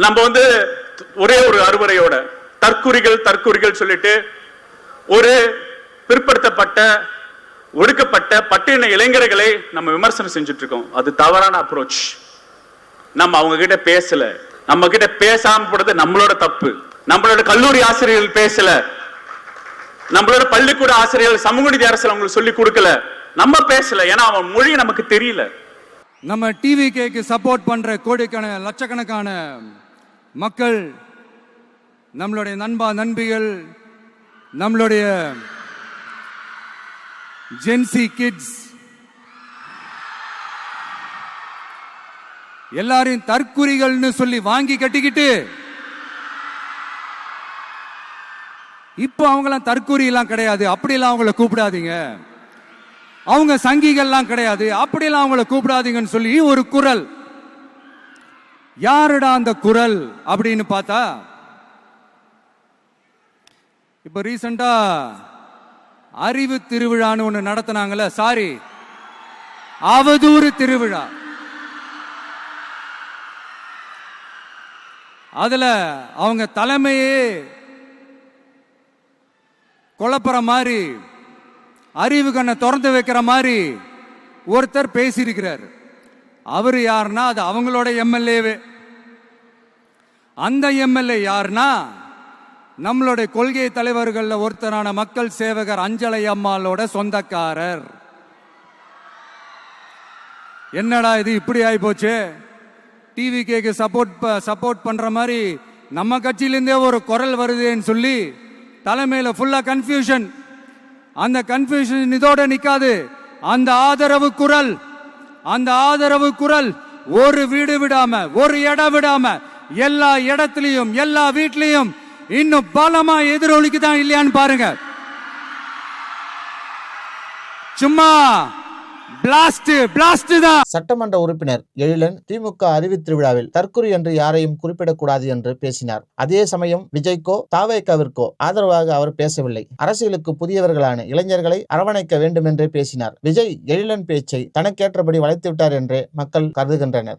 நம்ம வந்து ஒரே ஒரு அறுவரையோட தற்குறிகள் சொல்லிட்டு ஒரு பிற்படுத்தப்பட்ட ஒடுக்கப்பட்ட பட்டியலின இளைஞர்களை நம்ம விமர்சனம் செஞ்சுட்டு இருக்கோம். அது தவறான அப்ரோச். நம்ம அவங்க கிட்ட பேசல, நம்ம கிட்ட பேசாம போறது நம்மளோட தப்பு. நம்மளோட கல்லூரி ஆசிரியர்கள் பேசல, நம்மளோட பள்ளிக்கூட ஆசிரியர்கள் சமூக நீதி அரசியல் அவங்களுக்கு சொல்லி கொடுக்கல, நம்ம பேசல. ஏன்னா அவன் மொழி நமக்கு தெரியல. நம்ம டிவிகேக்கு சப்போர்ட் பண்ற கோடிக்கணக்கான லட்சக்கணக்கான மக்கள், நம்மளுடைய நண்பிகள், நம்மளுடைய ஜென்சி கிட்ஸ் எல்லாரையும் தற்குறிகள்னு சொல்லி வாங்கி கட்டிக்கிட்டு இப்போ அவங்களாம் தற்குறி எல்லாம் கிடையாது, அப்படியெல்லாம் அவங்கள கூப்பிடாதீங்க. அவங்க சங்கிகள்லாம் கிடையாது, அப்படியெல்லாம் அவங்கள கூப்பிடாதீங்கன்னு சொல்லி ஒரு குரல். யாருடா அந்த குரல் அப்படின்னு பார்த்தா, இப்ப ரீசெண்டா அறிவு திருவிழான்னு ஒண்ணு நடத்தினாங்கல்ல, சாரி அவதூறு திருவிழா. அதுல அவங்க தலைமையே குழப்பற மாதிரி, அறிவு கண்ணை திறந்து வைக்கிற மாதிரி ஒருத்தர் பேசியிருக்கிறார். அவரு யாருன்னா அது அவங்களோட எம்எல்ஏவே. அந்த எம்எல்ஏ யாருன்னா நம்மளுடைய கொள்கை தலைவர்கள் ஒருத்தரான மக்கள் சேவகர் அஞ்சலை அம்மாளோட சொந்தக்காரர். என்னடா இது இப்படி ஆகி போச்சு? டிவிகேக்கு சப்போர்ட் பண்ற மாதிரி நம்ம கட்சியிலிருந்தே ஒரு குரல் வருதுன்னு சொல்லி தலைமையில ஃபுல்லா கன்ஃபியூஷன். அந்த கன்ஃபியூஷன் இதோட நிக்காது. அந்த ஆதரவு குரல் ஒரு வீடு விடாம, ஒரு இடம் விடாம, எல்லா இடத்திலையும், எல்லா வீட்லயும் இன்னும் பலமா எதிரொலிக்குதான் இல்லையான்னு பாருங்க. சும்மா பிளாஸ்ட் தான். சட்டமன்ற உறுப்பினர் எழிலன் திமுக அறிவு திருவிழாவில் தற்குறி என்று யாரையும் குறிப்பிடக்கூடாது என்று பேசினார். அதே சமயம் விஜய்க்கோ தாவேகாவிற்கோ ஆதரவாக அவர் பேசவில்லை. அரசியலுக்கு புதியவர்களான இளைஞர்களை அரவணைக்க வேண்டும் என்றே பேசினார். விஜய் எழிலன் பேச்சை தனக்கேற்றபடி வளைத்துவிட்டார் என்றே மக்கள் கருதுகின்றனர்.